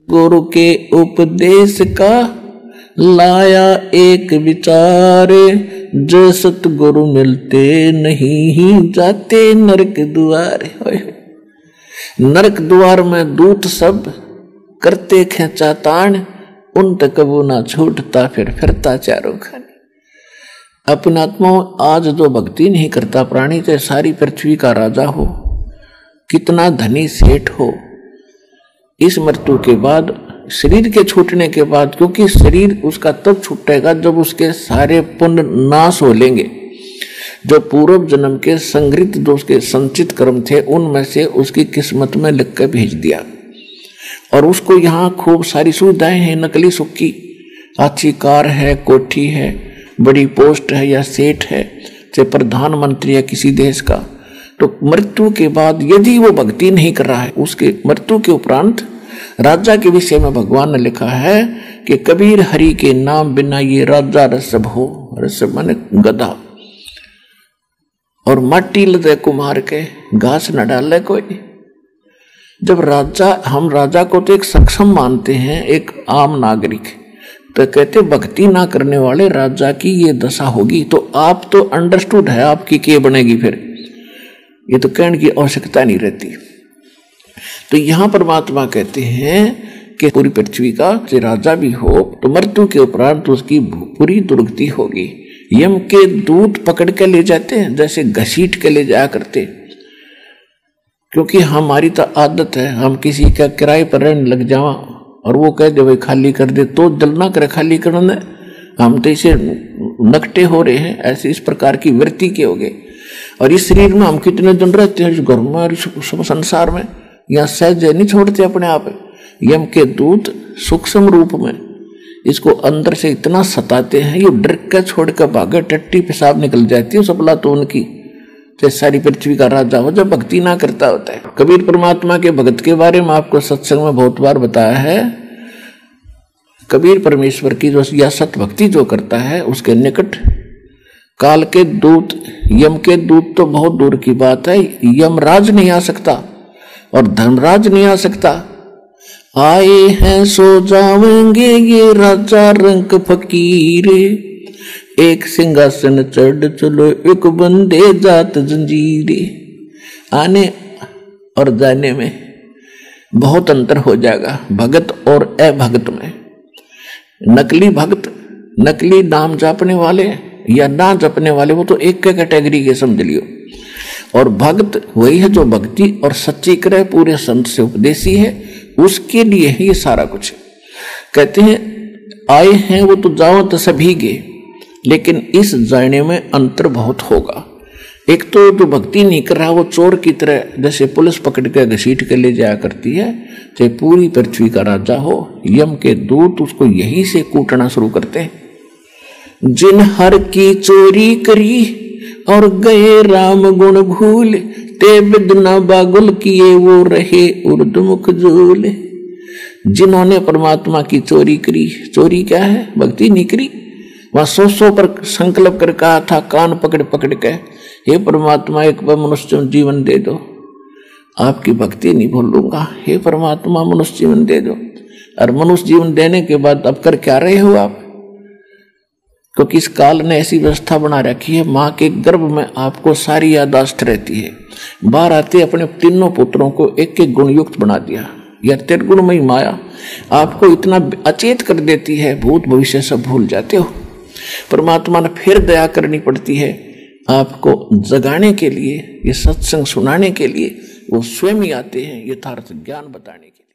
गुरु के उपदेश का लाया एक विचार, जो सतगुरु मिलते नहीं जाते नरक द्वार। नरक द्वार में दूत सब करते खेचा तान, उन तक कबू ना छूटता फिर फिरता चारों खाने। अपने आत्मा आज जो भक्ति नहीं करता प्राणी, चाहे सारी पृथ्वी का राजा हो, कितना धनी सेठ हो, इस मृत्यु के बाद, शरीर के छूटने के बाद, क्योंकि शरीर उसका तब छूटेगा जब उसके सारे पुण्य नाश हो लेंगे। जो पूर्व जन्म के संग्रहित जो उसके संचित कर्म थे, उनमें से उसकी किस्मत में लिख कर भेज दिया, और उसको यहाँ खूब सारी सुविधाएं हैं, नकली सुख की, अच्छी कार है, कोठी है, बड़ी पोस्ट है, या सेठ है, चाहे प्रधानमंत्री है किसी देश का। तो मृत्यु के बाद यदि वो भक्ति नहीं कर रहा है, उसके मृत्यु के उपरांत राजा के विषय में भगवान ने लिखा है कि कबीर हरि के नाम बिना ये राजा रसभ हो। रसभ माने गधा, और माटी लदे कुम्हार के घास न डाले कोई। जब राजा, हम राजा को तो एक सक्षम मानते हैं, एक आम नागरिक, तो कहते भक्ति ना करने वाले राजा की ये दशा होगी। तो आप तो अंडरस्टूड है आपकी क्या बनेगी, फिर ये तो कहने की आवश्यकता नहीं रहती। तो यहां परमात्मा कहते हैं कि पूरी पृथ्वी का राजा भी हो तो मृत्यु के उपरांत उसकी पूरी दुर्गति होगी। यम के दूत पकड़ के ले जाते हैं, जैसे घसीट के ले जाया करते, क्योंकि हमारी तो आदत है, हम किसी का किराए पर रहने लग जावा और वो कह दे भाई खाली कर दे, तो दिल ना करे खाली करने, हम तो इसे नकटे हो रहे हैं। ऐसे इस प्रकार की वृत्ति के हो गए। और इस शरीर में हम कितने दिन रहते हैं, घर में और संसार में, यहाँ सहज नहीं छोड़ते अपने आप। यम के दूत सूक्ष्म रूप में इसको अंदर से इतना सताते हैं, ये डर के छोड़ कर भागे, टट्टी पेशाब निकल जाती है सबला तो उनकी, चाहे सारी पृथ्वी का राजा हो, जब भक्ति ना करता होता है। कबीर परमात्मा के भगत के बारे में आपको सत्संग में बहुत बार बताया है। कबीर परमेश्वर की जो या सत भक्ति जो करता है, उसके निकट काल के दूत, यम के दूत तो बहुत दूर की बात है, यमराज नहीं आ सकता और धर्मराज नहीं आ सकता। आए हैं सो जावेंगे ये राजा रंग फकीर, एक सिंहासन चढ़ चलो एक बंदे जात जंजीरे। आने और जाने में बहुत अंतर हो जाएगा, भगत और अभगत में। नकली भक्त, नकली नाम जपने वाले या ना जपने वाले, वो तो एक कैटेगरी के समझ लियो। और भक्त वही है जो भक्ति और सच्ची करे, पूरे संत से उपदेशी है, उसके लिए है ये सारा कुछ। कहते हैं आए हैं वो तो जाओ तो सभी गए, लेकिन इस जाने में अंतर बहुत होगा। एक तो जो भक्ति नहीं कर रहा वो चोर की तरह, जैसे पुलिस पकड़ के घसीट के ले जाया करती है, चाहे पूरी पृथ्वी का राजा हो, यम के दूत उसको यही से कूटना शुरू करते हैं। जिन हर की चोरी करी और गए राम गुण भूल, ते बिदना बागुल किए वो रहे उर्दमुख झूल। जिन्होंने परमात्मा की चोरी करी, चोरी क्या है, भक्ति नहीं करी, वहां सौ पर संकल्प कर कहा था, कान पकड़ पकड़ के, हे परमात्मा एक बार मनुष्य जीवन दे दो, आपकी भक्ति नहीं भूलूंगा, हे परमात्मा मनुष्य जीवन दे दो। और मनुष्य जीवन देने के बाद अब कर क्या रहे हो आप, क्योंकि इस काल ने ऐसी व्यवस्था बना रखी है, माँ के गर्भ में आपको सारी यादाश्त रहती है। बाहर आते अपने तीनों पुत्रों को एक एक गुण युक्त बना दिया, या त्रिगुणमयी माया आपको इतना अचेत कर देती है, भूत भविष्य सब भूल जाते हो। परमात्मा ने फिर दया करनी पड़ती है आपको जगाने के लिए, ये सत्संग सुनाने के लिए वो स्वयं ही आते हैं यथार्थ ज्ञान बताने के लिए।